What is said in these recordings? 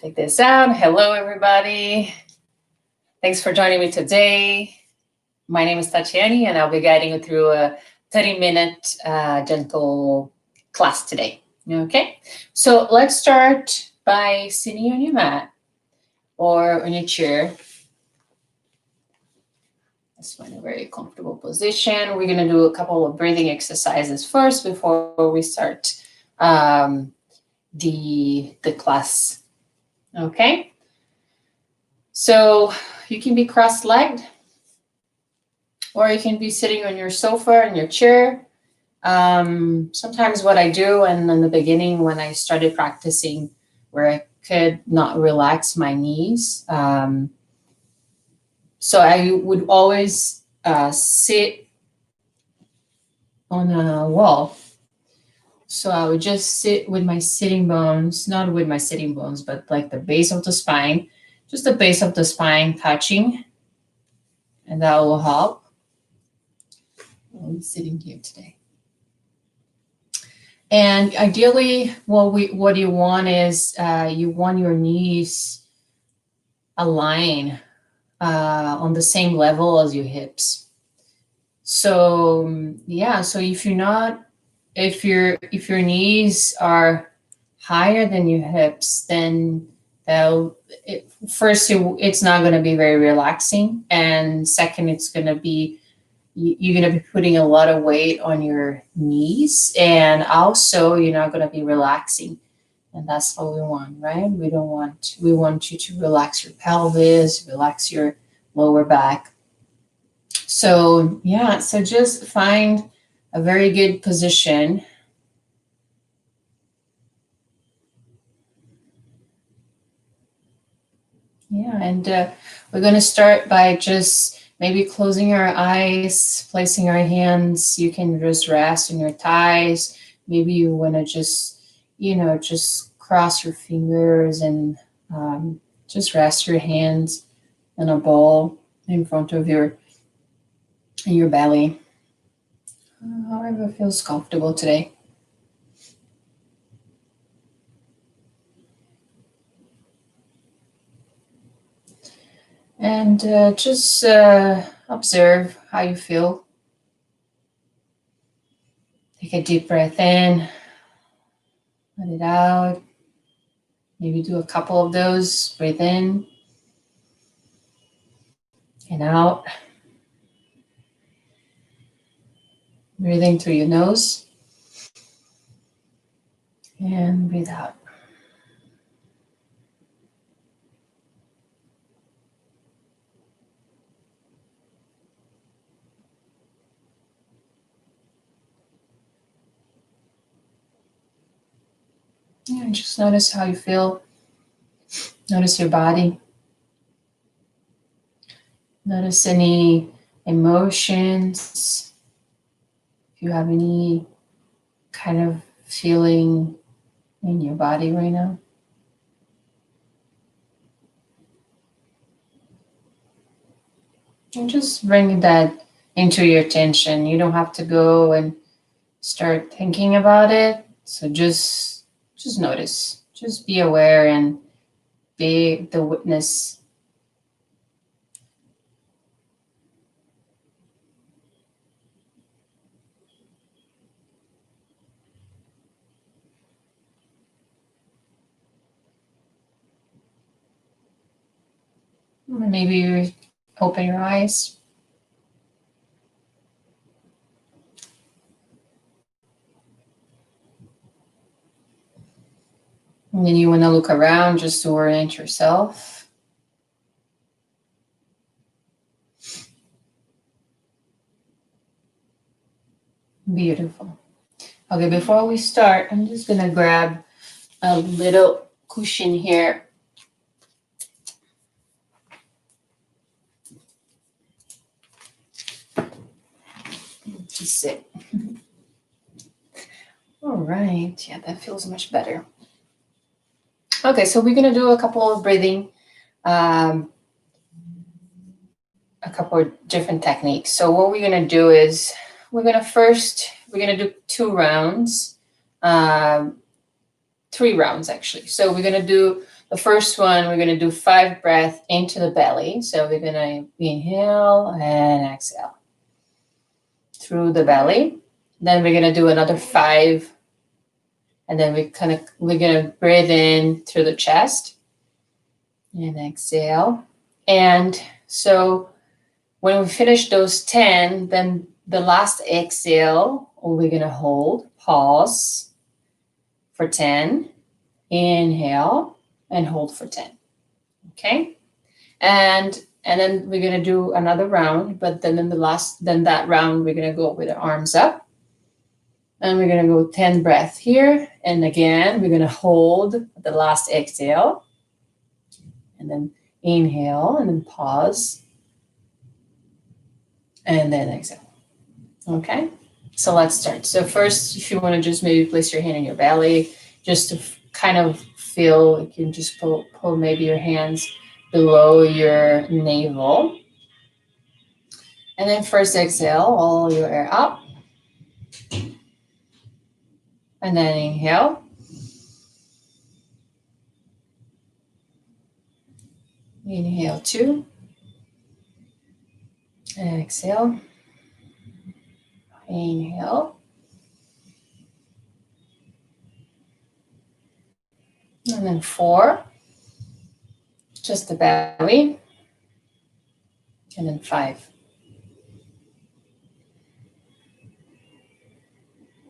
Take this out. Hello, everybody. Thanks for joining me today. My name is Tati, and I'll be guiding you through a 30-minute gentle class today. Okay, so let's start by sitting on your mat or on your chair. Let's find a very comfortable position. We're going to do a couple of breathing exercises first before we start the class. Okay, so you can be cross-legged, or you can be sitting on your sofa, in your chair. Sometimes what I do, and in the beginning when I started practicing, where I could not relax my knees, so I would always sit on a wall. So I would just sit with my sitting bones, not with my sitting bones, but like the base of the spine, just the base of the spine touching, and that will help. I'm sitting here today. And ideally, what you want is you want your knees aligned on the same level as your hips. So yeah, so if your knees are higher than your hips, then it's not going to be very relaxing, and second, it's going to be you're going to be putting a lot of weight on your knees, and also you're not going to be relaxing, and that's what we want, right? We want you to relax your pelvis, relax your lower back. So yeah, so just find a very good position. Yeah, and we're going to start by just maybe closing our eyes, placing our hands. You can just rest on your thighs. Maybe you want to just cross your fingers and just rest your hands in a ball in front of your belly. However feels comfortable today. And just observe how you feel. Take a deep breath in, let it out. Maybe do a couple of those. Breathe in and out. Breathing through your nose and breathe out. And just notice how you feel. Notice your body. Notice any emotions. If you have any kind of feeling in your body right now. And just bring that into your attention. You don't have to go and start thinking about it. So just notice. Just be aware and be the witness. Maybe you open your eyes. And then you want to look around just to orient yourself. Beautiful. Okay, before we start, I'm just going to grab a little cushion here. To sit. All right, yeah, that feels much better. Okay, so we're going to do a couple of breathing, a couple of different techniques. So what we're going to do is we're going to do 2 rounds, 3 rounds actually. So we're going to do The first one, we're going to do 5 breaths into the belly. So we're going to inhale and exhale through the belly. Then we're going to do another 5. And then we're going to breathe in through the chest and exhale. And so when we finish those 10, then the last exhale, we're going to hold, pause for 10, inhale, and hold for 10. Okay? And then we're going to do another round, but then in that round, we're going to go with the arms up. And we're going to go 10 breaths here. And again, we're going to hold the last exhale. And then inhale, and then pause. And then exhale. Okay? So let's start. So first, if you want to just maybe place your hand in your belly, just to kind of feel, you can just pull maybe your hands below your navel. And then first exhale, all your air up. And then inhale. Inhale 2. And exhale. Inhale. And then 4. Just the belly. And then 5.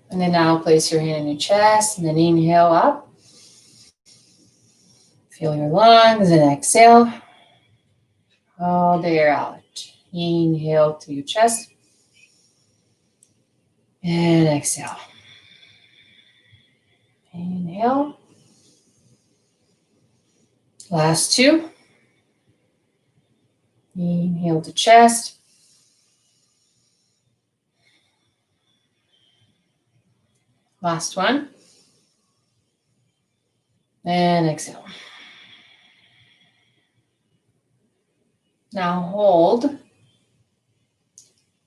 And then now place your hand on your chest and then inhale up. Feel your lungs and exhale. All the air out. Inhale to your chest. And exhale. Inhale. Last 2. Inhale to chest. Last one. And exhale. Now hold.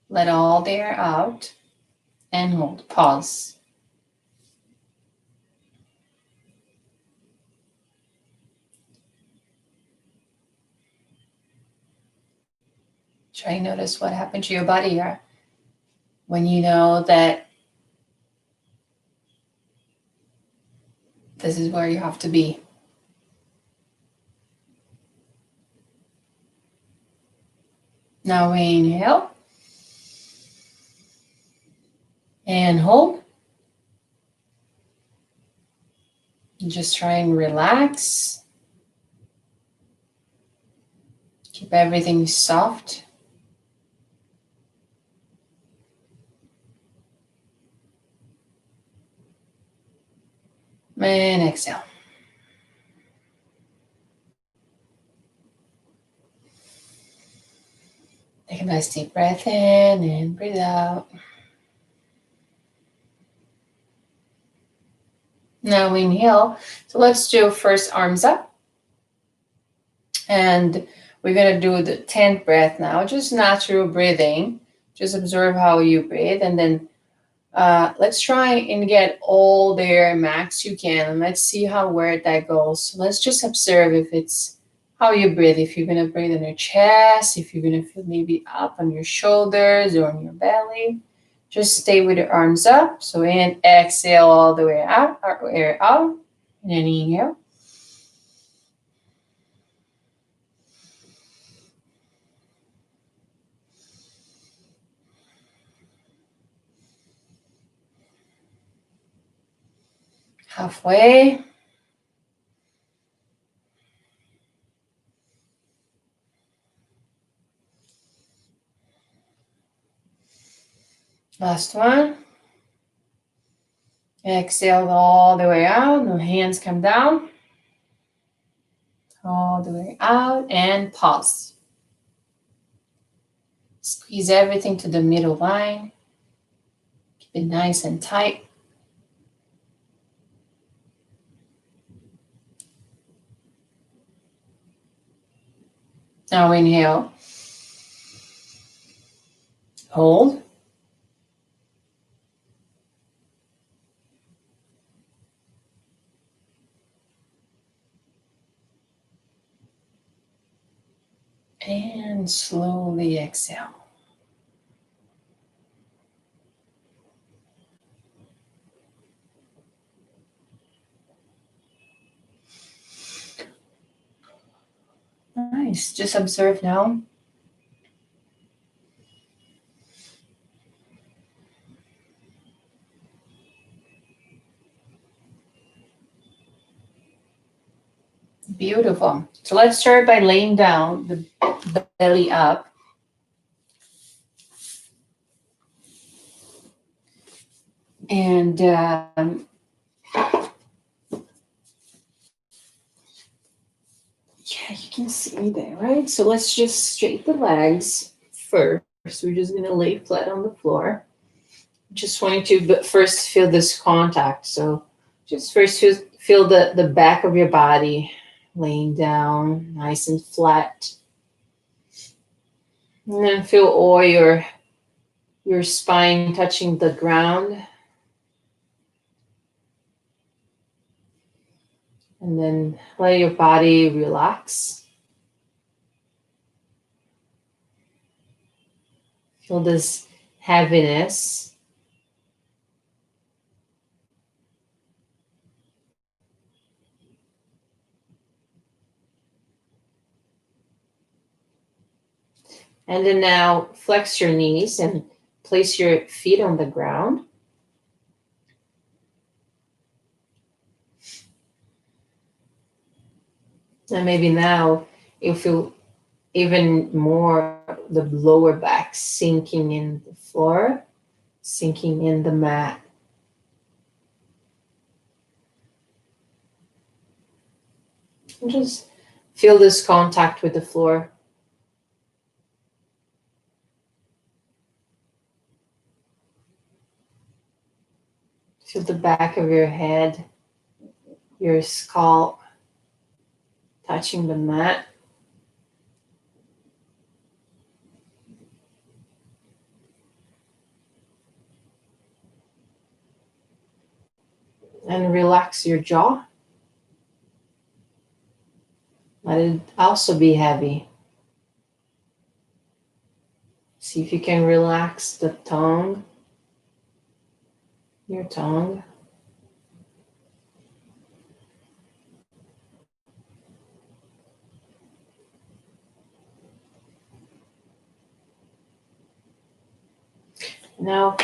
Let all the air out. And hold. Pause. Try and notice what happened to your body here when you know that this is where you have to be. Now we inhale. And hold. And just try and relax. Keep everything soft. And exhale. Take a nice deep breath in and breathe out. Now we inhale. So let's do first arms up. And we're going to do the 10th breath now. Just natural breathing. Just observe how you breathe. And then let's try and get all the air max you can. And let's see where that goes. So let's just observe if it's how you breathe. If you're going to breathe in your chest, if you're going to feel maybe up on your shoulders or on your belly. Just stay with your arms up. So in, exhale all the way out, or air out. And then inhale. Halfway. Last one. Exhale all the way out. No hands come down. All the way out and pause. Squeeze everything to the middle line. Keep it nice and tight. Now inhale. Hold. And slowly exhale. Nice. Just observe now. Beautiful. So let's start by laying down the belly up. And yeah, you can see there, right? So let's just straighten the legs first. We're just gonna lay flat on the floor. Just wanting to but first feel this contact. So just first feel the back of your body laying down nice and flat. And then feel all your spine touching the ground. And then let your body relax. Feel this heaviness. And then now flex your knees and place your feet on the ground. And maybe now you feel even more the lower back sinking in the floor, sinking in the mat. And just feel this contact with the floor. Feel the back of your head, your scalp touching the mat. And relax your jaw. Let it also be heavy. See if you can relax the tongue, your tongue. Now,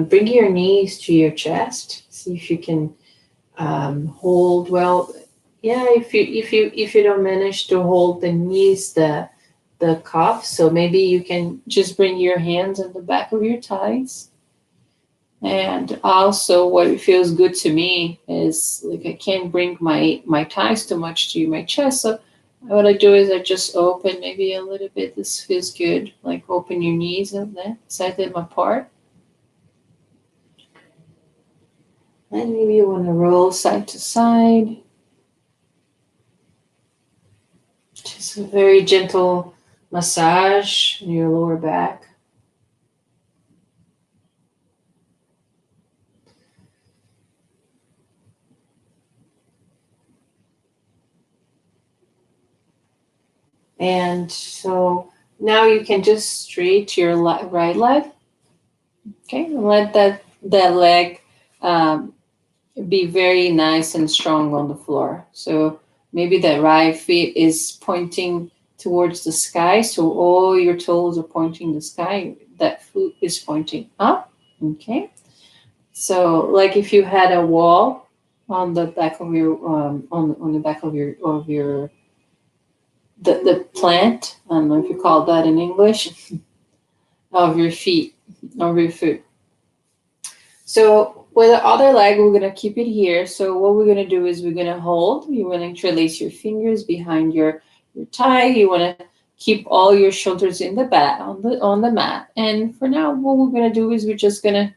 bring your knees to your chest. See if you can hold well. Yeah, if you don't manage to hold the knees, the cuff, so maybe you can just bring your hands at the back of your thighs. And also, what feels good to me is like I can't bring my thighs too much to my chest. So what I do is I just open maybe a little bit. This feels good. Like open your knees and then set them apart. And maybe you want to roll side to side. Just a very gentle massage in your lower back. And so now you can just straight your right leg. Okay, let that leg be very nice and strong on the floor. So maybe that right foot is pointing towards the sky. So all your toes are pointing the sky. That foot is pointing up. Okay. So like if you had a wall on the back of your on the back of your the plant. I don't know if you call that in English of your feet of your foot. So with the other leg, we're gonna keep it here. So what we're gonna do is we're gonna hold. You wanna interlace your fingers behind your thigh. You wanna keep all your shoulders in the back on the mat. And for now, what we're gonna do is we're just gonna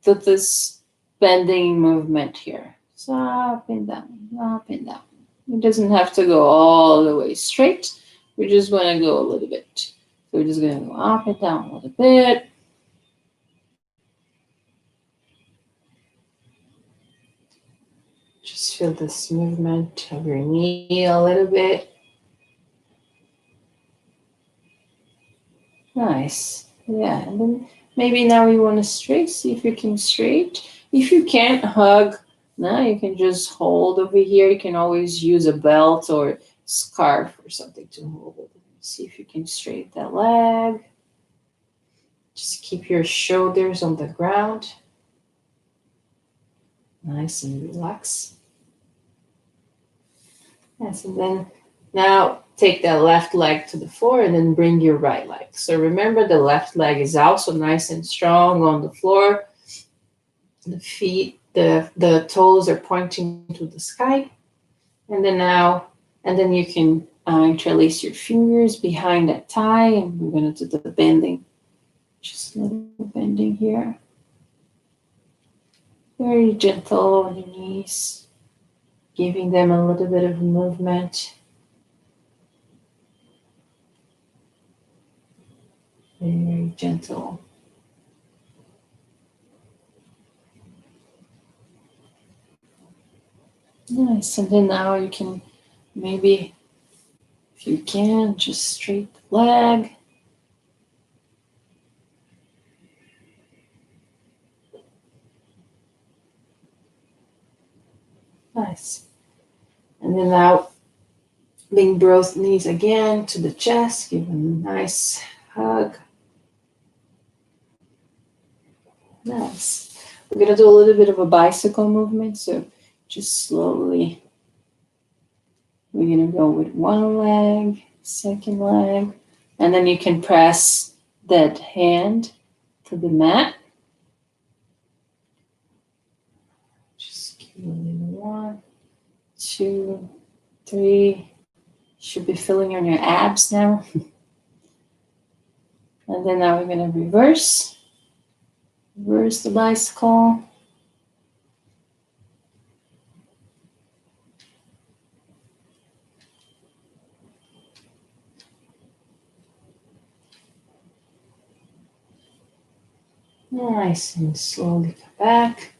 do this bending movement here. So up and down, up and down. It doesn't have to go all the way straight. We just wanna go a little bit. So we're just gonna go up and down a little bit. Just feel this movement of your knee a little bit. Nice. Yeah, and then maybe now you want to straight. See if you can straight. If you can't hug, now you can just hold over here. You can always use a belt or scarf or something to hold. See if you can straight that leg. Just keep your shoulders on the ground. Nice and relax. Yes, and then now take that left leg to the floor and then bring your right leg. So remember the left leg is also nice and strong on the floor. The feet, the toes are pointing to the sky. And then you can interlace your fingers behind that thigh, and we're going to do the bending. Just a little bending here. Very gentle on your knees, giving them a little bit of movement. Very gentle. Nice. And then now you can maybe, if you can, just straight the leg. Nice. And then now bring both knees again to the chest. Give them a nice hug. Nice. We're going to do a little bit of a bicycle movement. So just slowly, we're going to go with one leg, second leg, and then you can press that hand to the mat. Just give it a little 1, 2, 3. Should be filling on your abs now. And then now we're going to reverse the bicycle. Nice, and slowly come back.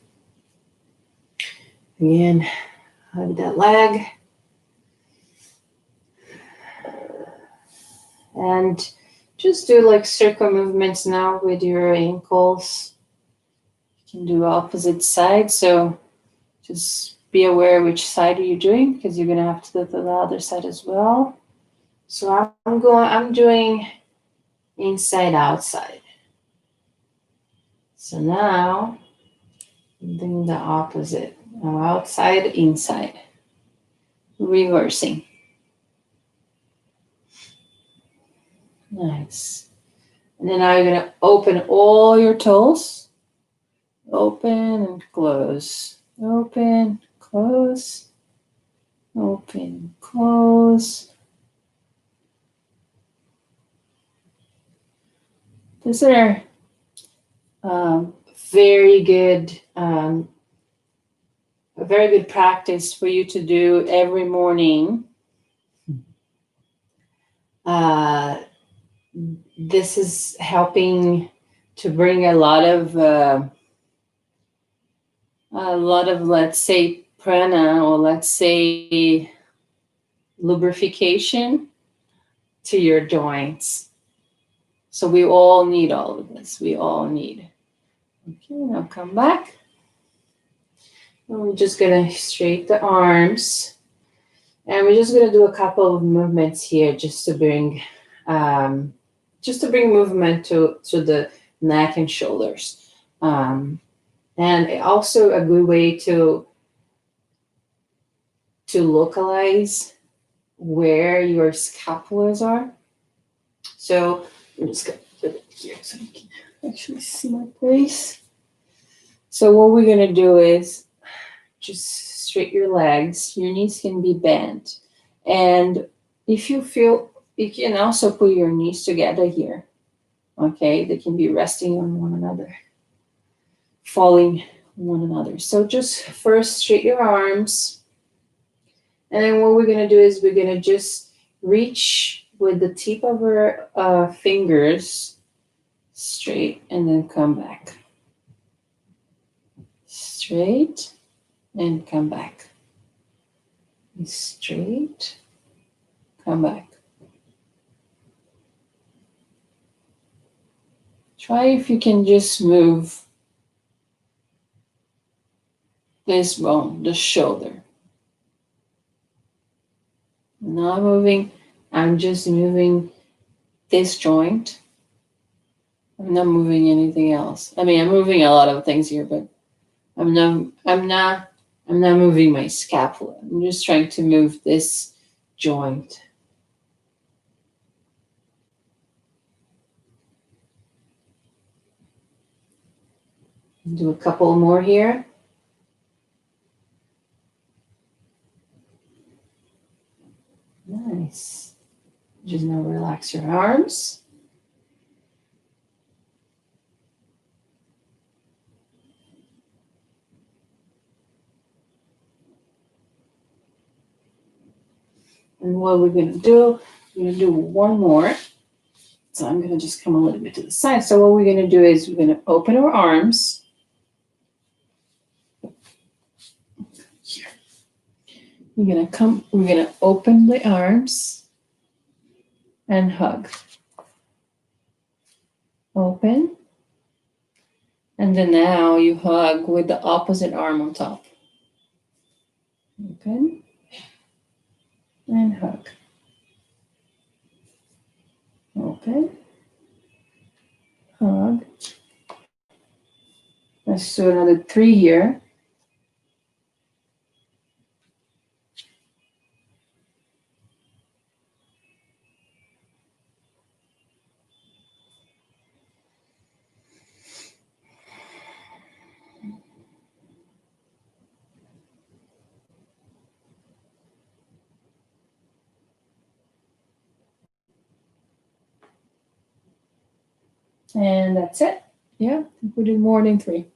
Again, hug that leg. And just do like circle movements now with your ankles. You can do opposite sides, so just be aware which side are you doing, because you're gonna have to do the other side as well. So I'm doing inside outside. So now I'm doing the opposite. Now outside, inside. Reversing. Nice. And then now you're going to open all your toes. Open and close. Open, close. Open, close. These are very good, a very good practice for you to do every morning. This is helping to bring a lot of, let's say, prana, or let's say lubrication to your joints. So we all need all of this. We all need. Okay, now come back. And we're just gonna straighten the arms. And we're just gonna do a couple of movements here just to bring movement to the neck and shoulders. And also a good way to localize where your scapulars are. So I'm just gonna put it here so you can actually see my face. So what we're gonna do is just straighten your legs. Your knees can be bent. And if you feel, you can also put your knees together here. Okay, they can be resting on one another, falling on one another. So just first straighten your arms. And then what we're gonna do is we're gonna just reach with the tip of our fingers straight and then come back. Straight and come back. Straight, come back. Try if you can just move this bone, the shoulder. Not moving, I'm just moving this joint. I'm not moving anything else. I mean, I'm moving a lot of things here, but I'm not moving my scapula. I'm just trying to move this joint. Do a couple more here. Nice. Just now relax your arms. And what we're going to do, we're going to do one more. So I'm going to just come a little bit to the side. So what we're going to do is we're going to open our arms. Here. We're going to open the arms and hug. Open. And then now you hug with the opposite arm on top. Open and hug. Open, hug. Let's do another 3 here. And that's it. Yeah, we did more than 3.